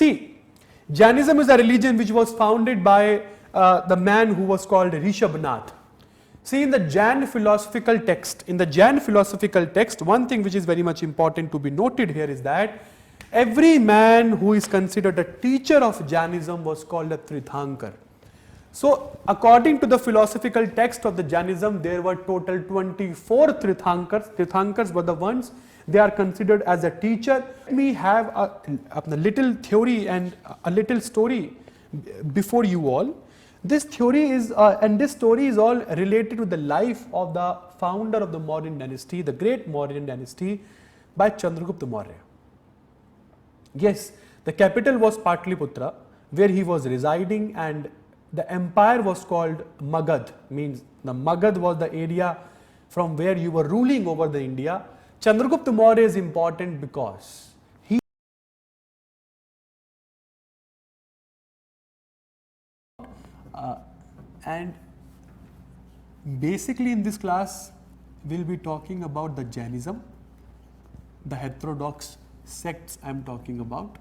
See, Jainism is a religion which was founded by the man who was called Rishabhadeva. See, in the Jain philosophical text, one thing which is very much important to be noted here is that every man who is considered a teacher of Jainism was called a Trithankar. So, according to the philosophical text of the Jainism, there were total 24 Trithankars. Trithankars were the ones, they are considered as a teacher. Let me have a little theory and a little story before you all. This theory is and this story is all related to the life of the founder of the Mauryan dynasty, the great Mauryan dynasty by Chandragupta Maurya. Yes, the capital was Patliputra, where he was residing, and the empire was called Magad, means the Magad was the area from where you were ruling over the India. Chandragupta Maurya is important because he and basically in this class we will be talking about the Jainism, the heterodox sects I am talking about,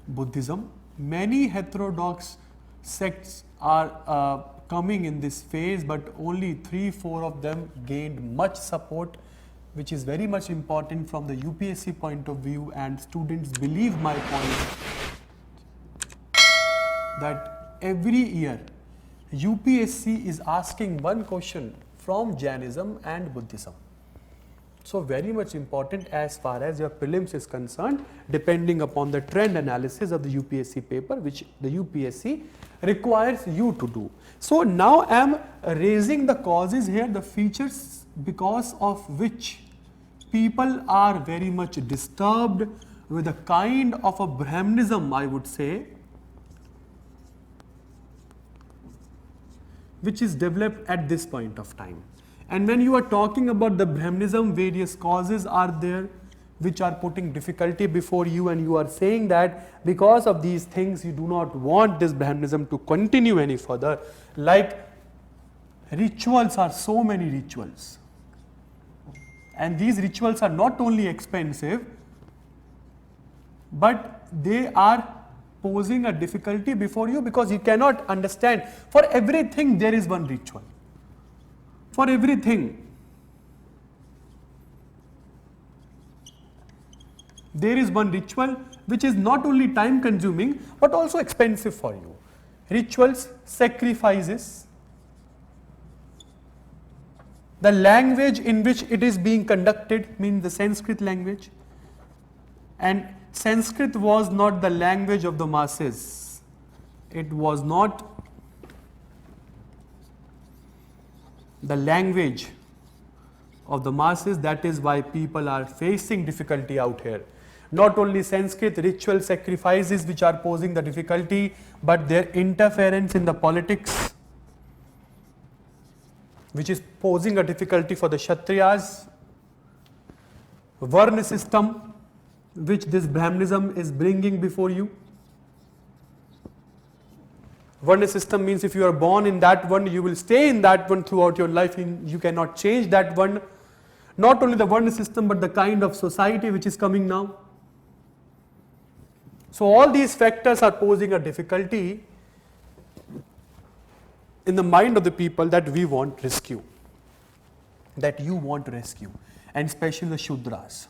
Buddhism. Many heterodox sects are coming in this phase, but only 3-4 of them gained much support, which is very much important from the UPSC point of view, and students believe my point that every year UPSC is asking one question from Jainism and Buddhism. So, very much important as far as your prelims is concerned, depending upon the trend analysis of the UPSC paper, which the UPSC requires you to do. So, now I am raising the causes here, the features because of which people are very much disturbed with a kind of a Brahmanism, I would say, which is developed at this point of time. And when you are talking about the Brahmanism, various causes are there which are putting difficulty before you, and you are saying that because of these things you do not want this Brahmanism to continue any further. Like rituals, are so many rituals, and these rituals are not only expensive, but they are posing a difficulty before you because you cannot understand. For everything there is one ritual. For everything there is one ritual which is not only time consuming but also expensive for you. Rituals, sacrifices, the language in which it is being conducted, means the Sanskrit language, and Sanskrit was not the language of the masses. It was not the language of the masses. That is why people are facing difficulty out here. Not only Sanskrit, ritual, sacrifices which are posing the difficulty, but their interference in the politics, which is posing a difficulty for the Kshatriyas, Varna system, which this Brahmanism is bringing before you. Varna system means if you are born in that one, you will stay in that one throughout your life, you cannot change that one. Not only the Varna system, but the kind of society which is coming now. So, all these factors are posing a difficulty in the mind of the people that we want rescue, that you want to rescue, and especially the Shudras,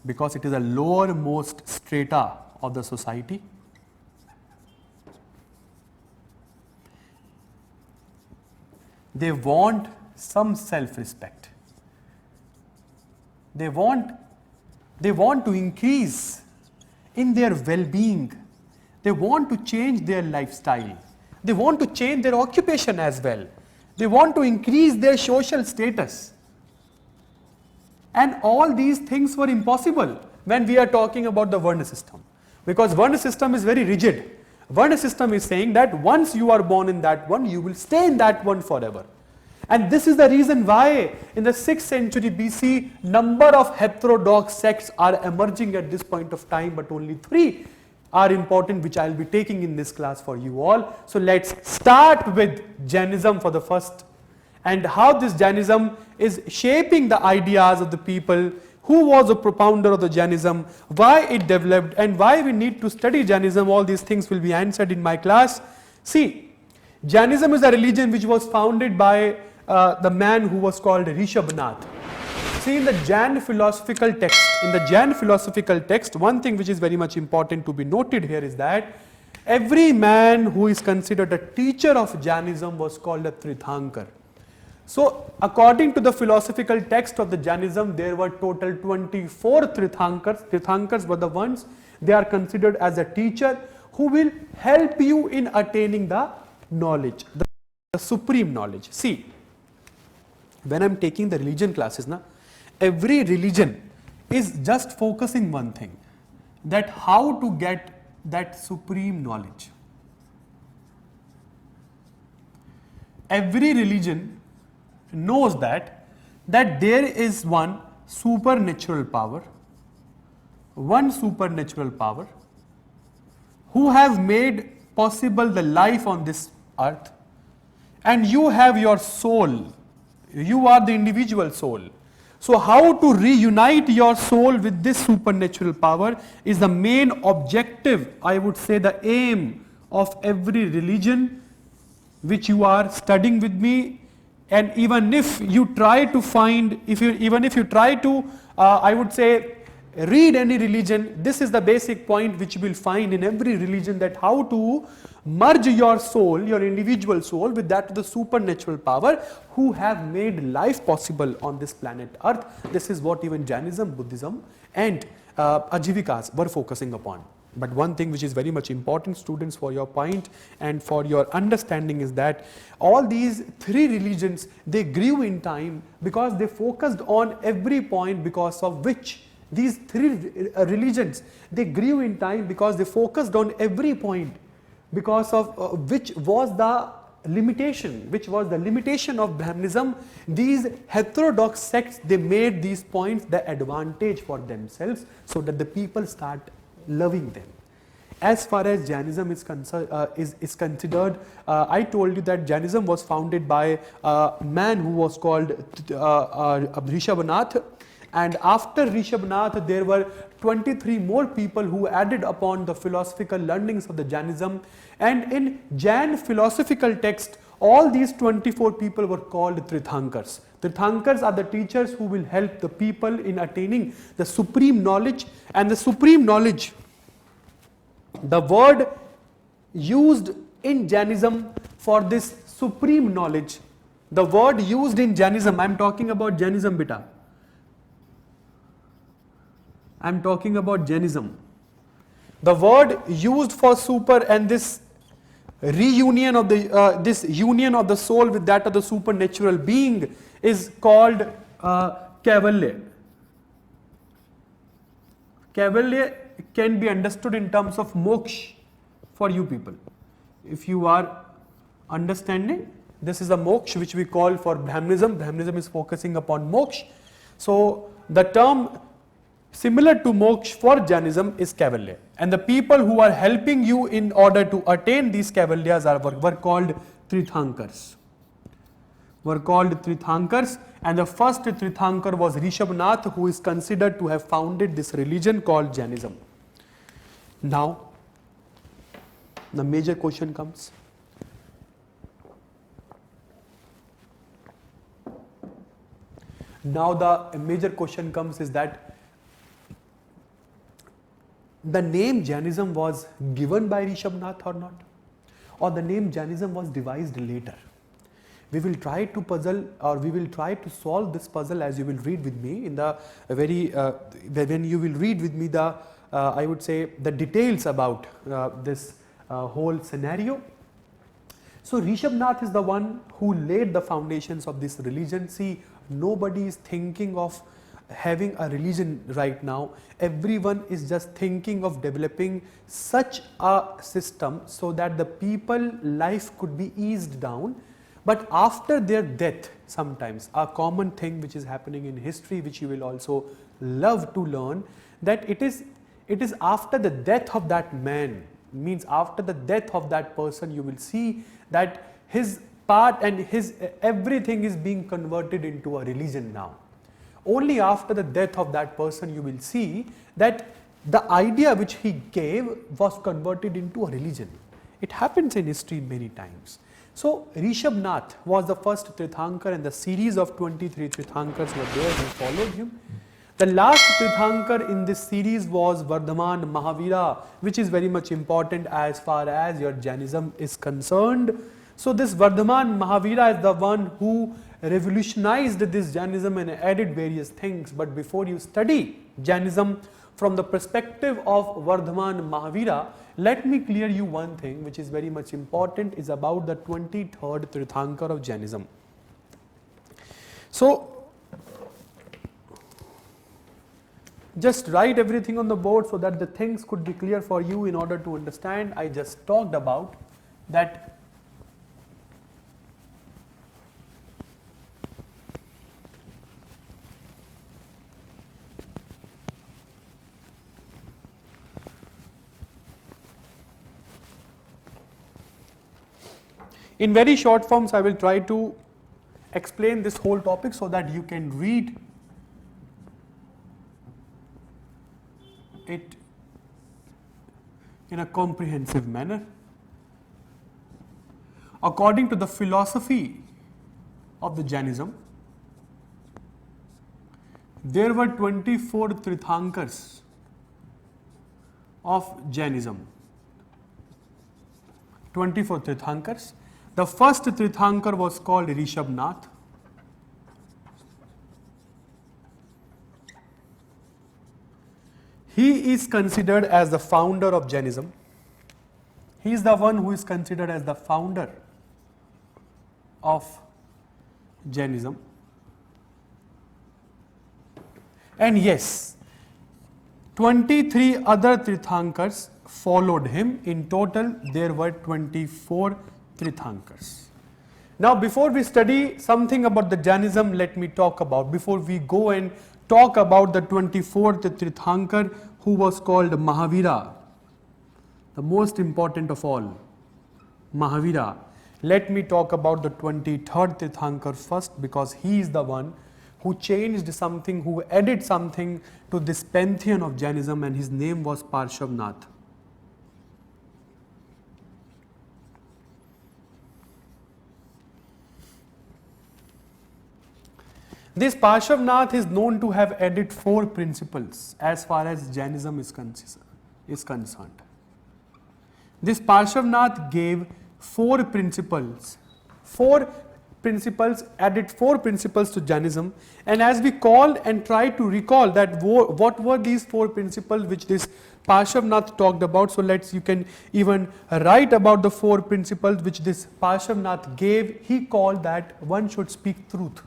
because it is a lowermost strata of the society. They want some self-respect. They want to increase in their well-being. They want to change their lifestyle. They want to change their occupation as well. They want to increase their social status. And all these things were impossible when we are talking about the Varna system, because Varna system is very rigid. Varna system is saying that once you are born in that one, you will stay in that one forever. And this is the reason why in the 6th century BC, number of heterodox sects are emerging at this point of time, but only 3 are important, which I will be taking in this class for you all. So, let us start with Jainism for the first, and how this Jainism is shaping the ideas of the people, who was a propounder of the Jainism, why it developed, and why we need to study Jainism. All these things will be answered in my class. See, Jainism is a religion which was founded by the man who was called Rishabhadeva. See, in the Jain philosophical text, one thing which is very much important to be noted here is that every man who is considered a teacher of Jainism was called a Trithankar. So, according to the philosophical text of the Jainism, there were total 24 Trithankars. Trithankars were the ones, they are considered as a teacher who will help you in attaining the knowledge, the supreme knowledge. See, when I am taking the religion classes, every religion is just focusing one thing, that how to get that supreme knowledge. Every religion knows that there is one supernatural power who have made possible the life on this earth, and you have your soul, you are the individual soul. So how to reunite your soul with this supernatural power is the main objective, I would say the aim of every religion which you are studying with me. And even if you try to find, even if you try to, I would say, read any religion, this is the basic point which you will find in every religion, that how to merge your soul, your individual soul, with that of the supernatural power who have made life possible on this planet Earth. This is what even Jainism, Buddhism and Ajivikas were focusing upon. But one thing which is very much important, students, for your point and for your understanding, is that all these three religions, they grew in time because they focused on every point, because of which these three religions, they grew in time because they focused on every point, because of which was the limitation of Brahmanism. These heterodox sects, they made these points the advantage for themselves, so that the people start loving them. As far as Jainism is considered, I told you that Jainism was founded by a man who was called Rishabhadeva, and after Rishabhadeva there were 23 more people who added upon the philosophical learnings of the Jainism, and in Jain philosophical text all these 24 people were called Trithankars. Trithankars are the teachers who will help the people in attaining the supreme knowledge. And the supreme knowledge, the word used in Jainism for this supreme knowledge, the word used in Jainism, I am talking about Jainism beta, I am talking about Jainism. The word used for super and this reunion of the this union of the soul with that of the supernatural being is called kaivalya. Kaivalya can be understood in terms of moksha for you people. If you are understanding, this is a moksha which we call for Brahmanism. Brahmanism is focusing upon moksha. So the term similar to moksha for Jainism is kaivalya, and the people who are helping you in order to attain these kaivalyas were called Trithankars. And the first Trithankar was Rishabhadeva, who is considered to have founded this religion called Jainism. Now, the major question comes. Now the major question comes is that the name Jainism was given by Rishabhadeva or not, or the name Jainism was devised later. We will try to puzzle, or we will try to solve this puzzle as you will read with me in the when you will read with me the I would say the details about this whole scenario. So Rishabhadeva is the one who laid the foundations of this religion. See, nobody is thinking of having a religion right now. Everyone is just thinking of developing such a system so that the people life could be eased down. But after their death, sometimes a common thing which is happening in history, which you will also love to learn, that it is after the death of that man, means after the death of that person, you will see that his part and his everything is being converted into a religion now. Only after the death of that person you will see that the idea which he gave was converted into a religion. It happens in history many times. So Rishabhanath was the first Tirthankar, and the series of 23 Tirthankars were there who followed him. The last Tirthankar in this series was Vardhaman Mahavira, which is very much important as far as your Jainism is concerned. So this Vardhaman Mahavira is the one who revolutionized this Jainism and added various things. But before you study Jainism from the perspective of Vardhaman Mahavira, let me clear you one thing which is very much important, is about the 23rd Trithankar of Jainism. So just write everything on the board so that the things could be clear for you in order to understand. I just talked about that in very short forms. I will try to explain this whole topic so that you can read it in a comprehensive manner. According to the philosophy of the Jainism, there were 24 Trithankars of Jainism. 24 Trithankars. The first Trithankar was called Rishabhanath. He is considered as the founder of Jainism. He is the one who is considered as the founder of Jainism. And yes, 23 other Trithankars followed him. In total, there were 24 Trithankars. Now, before we study something about the Jainism, let me talk about, before we go and talk about the 24th Trithankar who was called Mahavira, the most important of all, Mahavira. Let me talk about the 23rd Tirthankar first, because he is the one who changed something, who added something to this pantheon of Jainism, and his name was Parshvanatha. This Parshvanatha is known to have added 4 principles as far as Jainism is concerned. This Parshvanatha gave 4 principles. 4 principles, added 4 principles to Jainism, and as we call and try to recall that what were these 4 principles which this Parshvanatha talked about. So you can even write about the 4 principles which this Parshvanatha gave. He called that one should speak truth.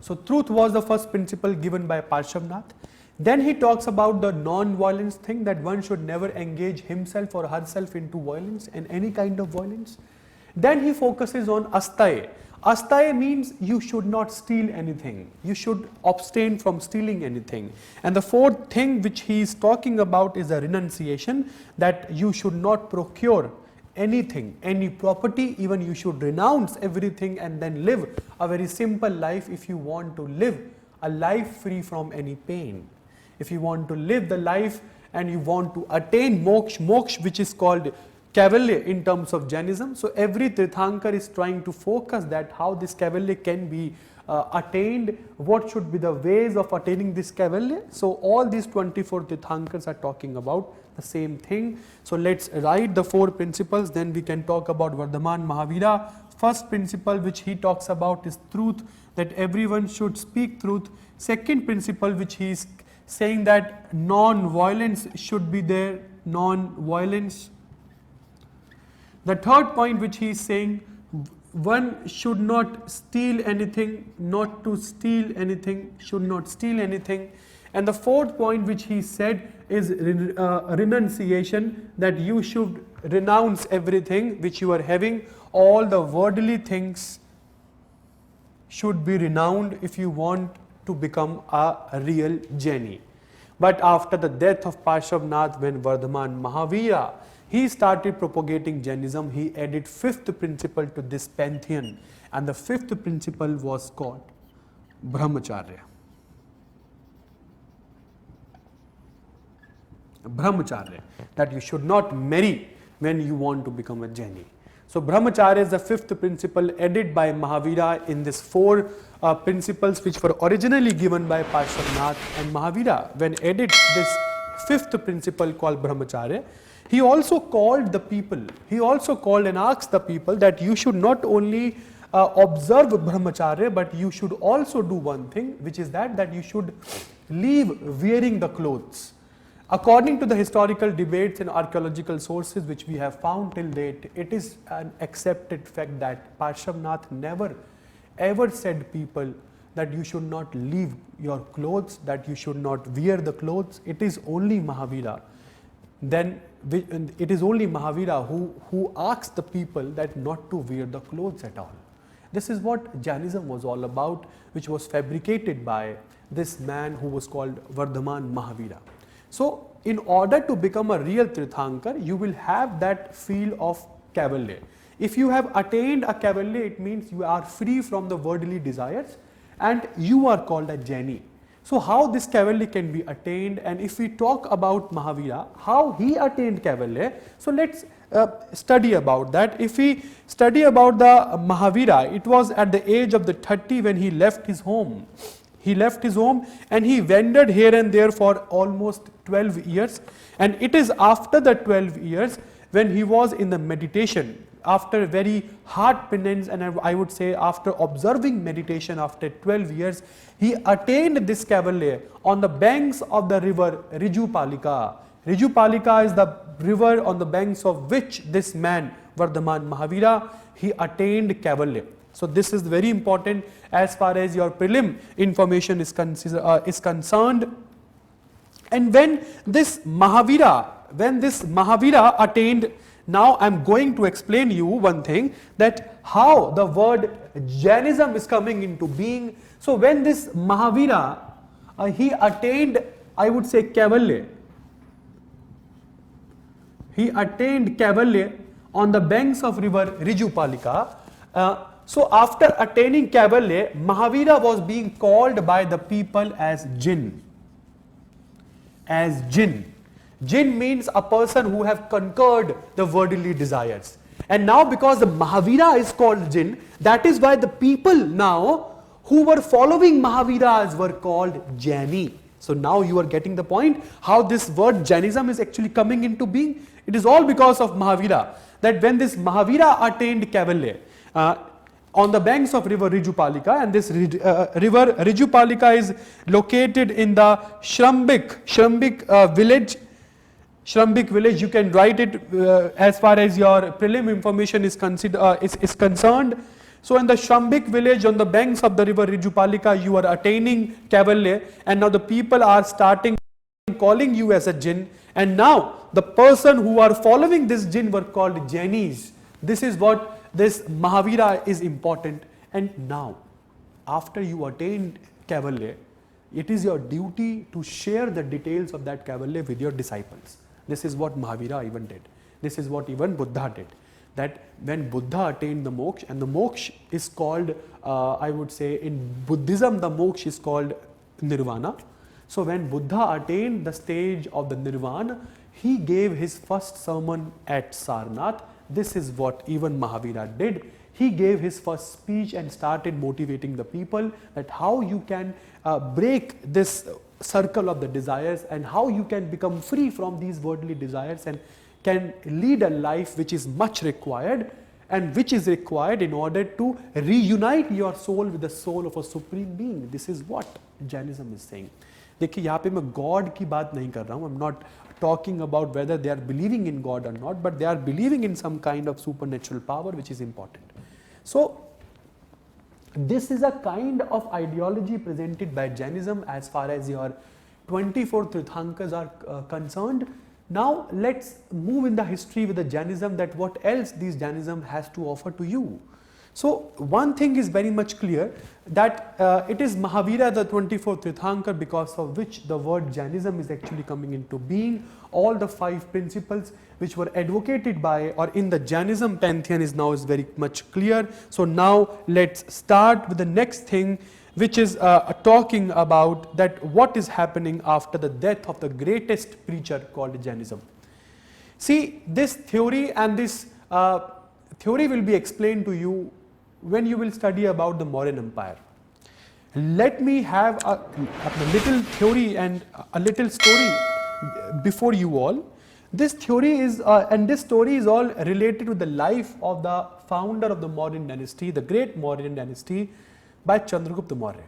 So truth was the first principle given by Parshvanatha. Then he talks about the non-violence thing, that one should never engage himself or herself into violence and any kind of violence. Then he focuses on asteya. Asteya means you should not steal anything. You should abstain from stealing anything. And the 4th thing which he is talking about is a renunciation, that you should not procure anything, any property, even you should renounce everything and then live a very simple life if you want to live a life free from any pain. If you want to live the life and you want to attain moksha, which is called kaivalya in terms of Jainism. So every Tirthankar is trying to focus that how this kaivalya can be attained, what should be the ways of attaining this kaivalya. So all these 24 Tirthankars are talking about the same thing. So let's write the 4 principles, then we can talk about Vardhaman Mahavira. First principle which he talks about is truth, that everyone should speak truth. Second principle which he is saying that non-violence should be there, non-violence. The third point which he is saying, one should not steal anything, not to steal anything, should not steal anything. And the 4th point which he said is renunciation, that you should renounce everything which you are having. All the worldly things should be renounced if you want to become a real Jaini. But after the death of Parshvanatha, when Vardhaman Mahavira, he started propagating Jainism, he added 5th principle to this pantheon, and the 5th principle was called Brahmacharya. Brahmacharya, that you should not marry when you want to become a Jaini. So Brahmacharya is the fifth principle added by Mahavira in these four principles which were originally given by Parshvanatha and Mahavira. When added this fifth principle called Brahmacharya, he also called the people, he also called and asked the people that you should not only observe Brahmacharya, but you should also do one thing, which is that you should leave wearing the clothes. According to the historical debates and archaeological sources which we have found till date, it is an accepted fact that Parshvanatha never ever said people that you should not leave your clothes, that you should not wear the clothes. It is only Mahavira. Then it is only Mahavira who asked the people that not to wear the clothes at all. This is what Jainism was all about, which was fabricated by this man who was called Vardhaman Mahavira. So in order to become a real Tirthankar, you will have that feel of Kaivalya. If you have attained a Kaivalya, it means you are free from the worldly desires and you are called a Jaini. So how this Kaivalya can be attained, and if we talk about Mahavira, how he attained Kaivalya, so let's study about that. If we study about the Mahavira, it was at the age of the 30 when he left his home. He left his home and he wandered here and there for almost 12 years, and it is after the 12 years when he was in the meditation, after very hard penance, and I would say after observing meditation after 12 years, he attained this Kaivalya on the banks of the river Rijupalika. Rijupalika is the river on the banks of which this man Vardhaman Mahavira, he attained Kaivalya. So this is very important as far as your prelim information is concerned. And when this Mahavira attained, now I am going to explain you one thing, that how the word Jainism is coming into being. So when this Mahavira he attained, I would say, Kaivalya, he attained Kaivalya on the banks of river Rijupalika. So after attaining Kaivalya, Mahavira was being called by the people as Jain. As Jain. Jain means a person who have conquered the worldly desires. And now because the Mahavira is called Jain, that is why the people now who were following Mahaviras were called Jaini. So now you are getting the point how this word Jainism is actually coming into being. It is all because of Mahavira, that when this Mahavira attained Kaivalya on the banks of river Rijupalika, and this river Rijupalika is located in the Shrambik village. Shrambik village, you can write it as far as your prelim information is concerned. So in the Shrambik village on the banks of the river Rijupalika, you are attaining Kaivalya, and now the people are starting calling you as a Jain, and now the person who are following this Jain were called Jainis. This is what this Mahavira is important. And now after you attained Kaivalya, it is your duty to share the details of that Kaivalya with your disciples. This is what Mahavira even did. This is what even Buddha did. That when Buddha attained the moksha, and the moksha is called, I would say in Buddhism, the moksha is called nirvana. So when Buddha attained the stage of the nirvana, he gave his first sermon at Sarnath. This is what even Mahavira did. He gave his first speech and started motivating the people that how you can break this circle of the desires and how you can become free from these worldly desires and can lead a life which is much required, and which is required in order to reunite your soul with the soul of a supreme being. This is what Jainism is saying. देखिए यहाँ पे मैं God की बात नहीं कर रहा हूँ. I'm not talking about whether they are believing in God or not, but they are believing in some kind of supernatural power which is important. So this is a kind of ideology presented by Jainism as far as your 24 Trithankars are concerned. Now let's move in the history with the Jainism, that what else this Jainism has to offer to you. So one thing is very much clear, that it is Mahavira, the 24th Trithankar, because of which the word Jainism is actually coming into being. All the 5 principles which were advocated by or in the Jainism pantheon is now very much clear. So now let's start with the next thing, which is talking about that what is happening after the death of the greatest preacher called Jainism. See, this theory and this theory will be explained to you when you will study about the Mauryan Empire. Let me have a little theory and a little story before you all. This theory is and this story is all related to the life of the founder of the Mauryan dynasty, the great Mauryan dynasty, by Chandragupta Maurya.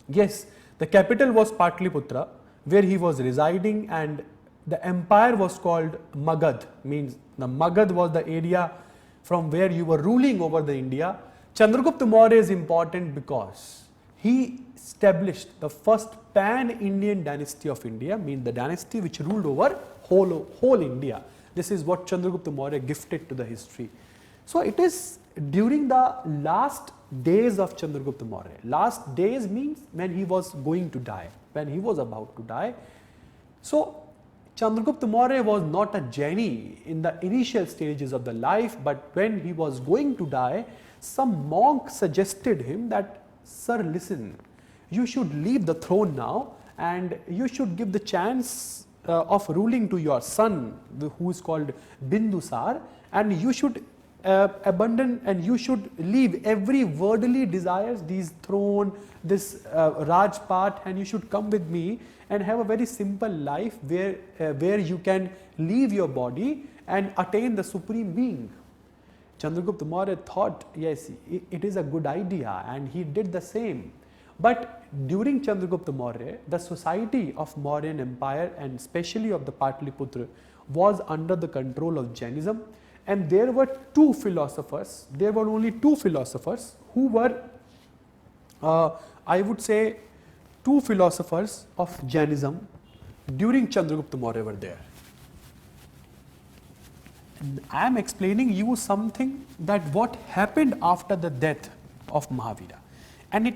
Yes, the capital was Patliputra, where he was residing, and the empire was called Magad, means the Magad was the area from where you were ruling over the India. Chandragupta Maurya is important because he established the first pan-Indian dynasty of India, means the dynasty which ruled over whole India. This is what Chandragupta Maurya gifted to the history. So it is during the last days of Chandragupta Maurya. Last days means when he was going to die, when he was about to die. So Chandragupta Maurya was not a Jaini in the initial stages of the life, but when he was going to die, some monk suggested him that, sir, listen, you should leave the throne now and you should give the chance of ruling to your son, who is called Bindusar, and you should abandon and you should leave every worldly desires, these throne, this Rajpat, and you should come with me and have a very simple life where you can leave your body and attain the supreme being. Chandragupta Maurya thought, yes, it is a good idea, and he did the same. But during Chandragupta Maurya, the society of Mauryan Empire and especially of the Patliputra was under the control of Jainism, and there were two philosophers, there were only two philosophers who were, I would say, two philosophers of Jainism during Chandragupta Maurya were there. And I am explaining you something that what happened after the death of Mahavira. And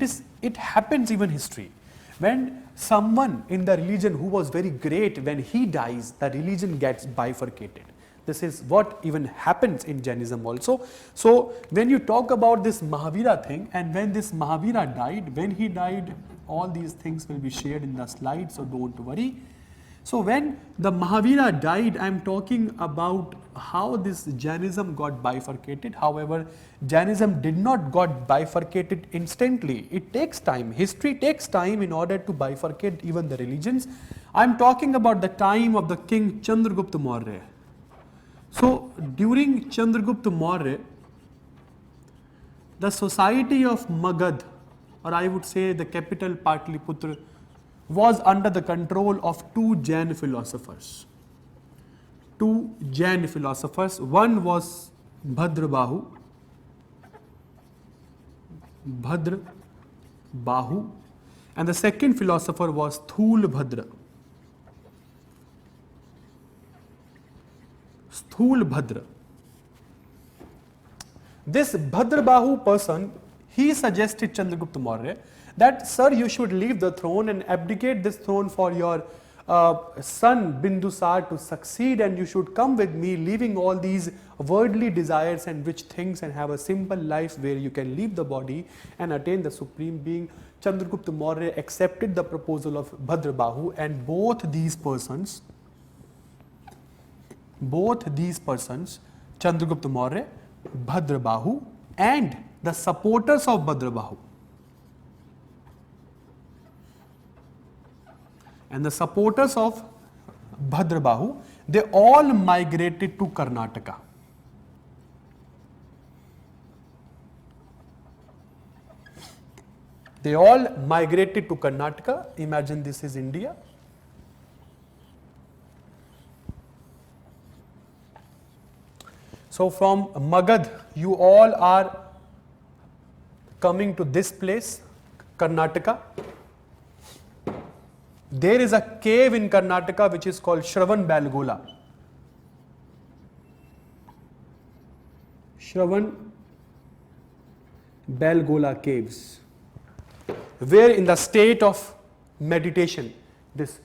it happens even in history. When someone in the religion who was very great, when he dies, the religion gets bifurcated. This is what even happens in Jainism also. So when you talk about this Mahavira thing, and when this Mahavira died, when he died, all these things will be shared in the slides, so don't worry. So when the Mahavira died, I am talking about how this Jainism got bifurcated. However, Jainism did not got bifurcated instantly. It takes time. History takes time in order to bifurcate even the religions. I am talking about the time of the king Chandragupta Maurya. So during Chandragupta Maurya, the society of Magad, or I would say the capital Patliputra, was under the control of two Jain philosophers. Two Jain philosophers. One was Bhadrabahu, and the second philosopher was Sthulbhadra. This Bhadrabahu person, he suggested Chandragupta Maurya that, sir, you should leave the throne and abdicate this throne for your son Bindusar to succeed, and you should come with me, leaving all these worldly desires and rich things, and have a simple life where you can leave the body and attain the supreme being. Chandragupta Maurya accepted the proposal of Bhadrabahu, and both these persons, Chandragupta Maurya, Bhadrabahu, and the supporters of Bhadrabahu, they all migrated to Karnataka. They all migrated to Karnataka. Imagine this is India. So from Magad, you all are coming to this place, Karnataka. There is a cave in Karnataka which is called Shravan Belgola caves, where in the state of meditation, this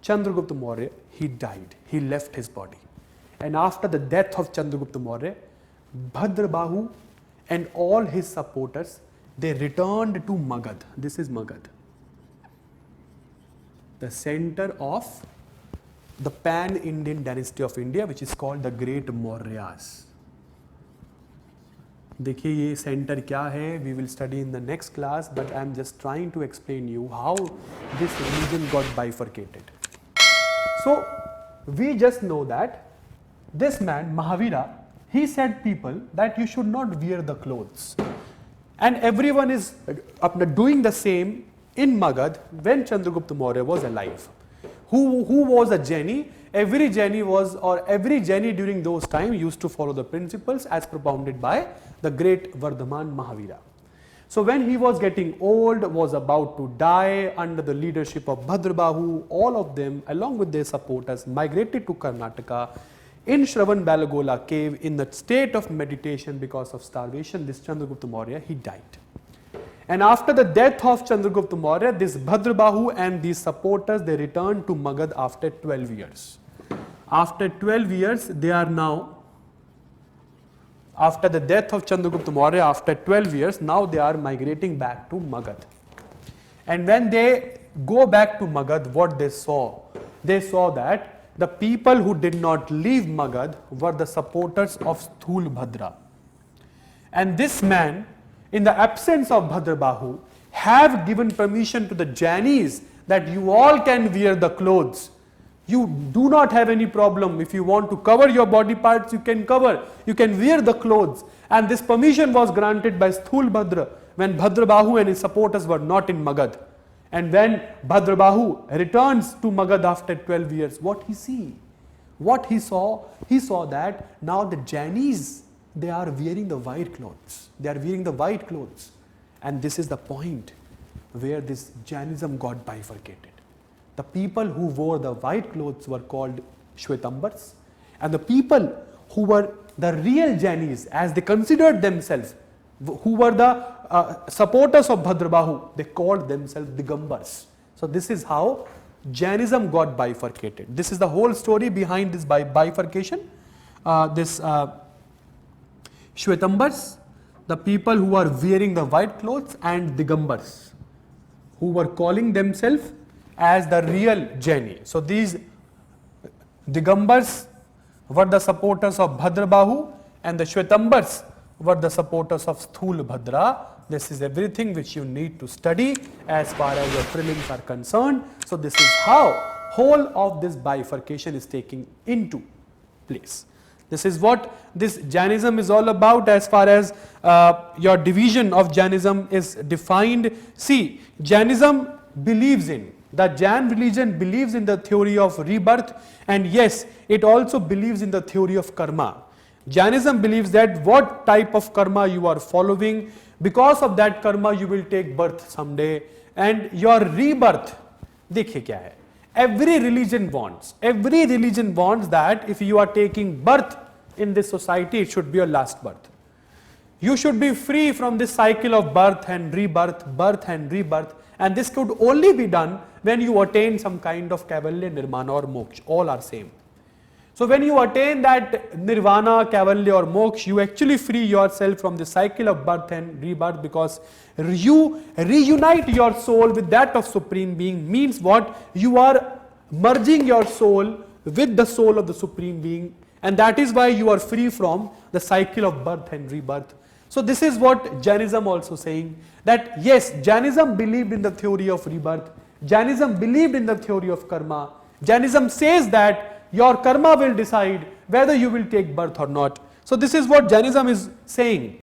Chandragupta Maurya, he died, he left his body. And after the death of Chandragupta Maurya, Bhadrabahu and all his supporters, they returned to Magad. This is Magad, the center of the pan-Indian dynasty of India, which is called the Great Mauryas. देखिए ये centre क्या है, we will study in the next class, but I am just trying to explain you how this religion got bifurcated. So we just know that this man Mahavira, he said people that you should not wear the clothes, and everyone is doing the same in Magad when Chandragupta Maurya was alive. Who was a Jaini? Every Jaini during those times used to follow the principles as propounded by the great Vardhaman Mahavira. So when he was getting old, was about to die, under the leadership of Bhadrabahu, all of them along with their supporters migrated to Karnataka in Shravan Balagola cave in the state of meditation because of starvation. This Chandragupta Maurya, he died. And after the death of Chandragupta Maurya, this Bhadrabahu and these supporters, they returned to Magad after 12 years. After 12 years, they are now, after the death of Chandragupta Maurya, after 12 years, now they are migrating back to Magad. And when they go back to Magad, what they saw that the people who did not leave Magad were the supporters of Sthul Bhadra. And this man, in the absence of Bhadrabahu, have given permission to the Jainis that you all can wear the clothes. You do not have any problem. If you want to cover your body parts, you can cover. You can wear the clothes. And this permission was granted by Sthul Bhadra when Bhadrabahu and his supporters were not in Magad. And when Bhadrabahu returns to Magad after 12 years, what he see? What he saw that now the Jainis, they are wearing the white clothes. They are wearing the white clothes. And this is the point where this Jainism got bifurcated. The people who wore the white clothes were called Shvetambars, and the people who were the real Jainis, as they considered themselves, who were the supporters of Bhadrabahu, they called themselves Digambars. So this is how Jainism got bifurcated. This is the whole story behind this bifurcation. Shvetambars, the people who are wearing the white clothes, and Digambars, who were calling themselves as the real Jaini. So these Digambars were the supporters of Bhadrabahu, and the Shvetambars were the supporters of Sthul Bhadra. This is everything which you need to study as far as your prelims are concerned. So this is how whole of this bifurcation is taking into place. This is what this Jainism is all about as far as your division of Jainism is defined. See, Jainism believes in, the Jain religion believes in the theory of rebirth, and yes, it also believes in the theory of karma. Jainism believes that what type of karma you are following, because of that karma you will take birth someday, and your rebirth, देखिए क्या है, every religion wants that if you are taking birth in this society, it should be your last birth. You should be free from this cycle of birth and rebirth, and this could only be done when you attain some kind of Kaivalya, Nirvana or Moksha. All are same. So when you attain that Nirvana, Kaivalya or Moksha, you actually free yourself from the cycle of birth and rebirth, because you reunite your soul with that of Supreme Being. Means what? You are merging your soul with the soul of the Supreme Being, and that is why you are free from the cycle of birth and rebirth. So this is what Jainism also saying, that yes, Jainism believed in the theory of rebirth, Jainism believed in the theory of karma. Jainism says that your karma will decide whether you will take birth or not. So this is what Jainism is saying.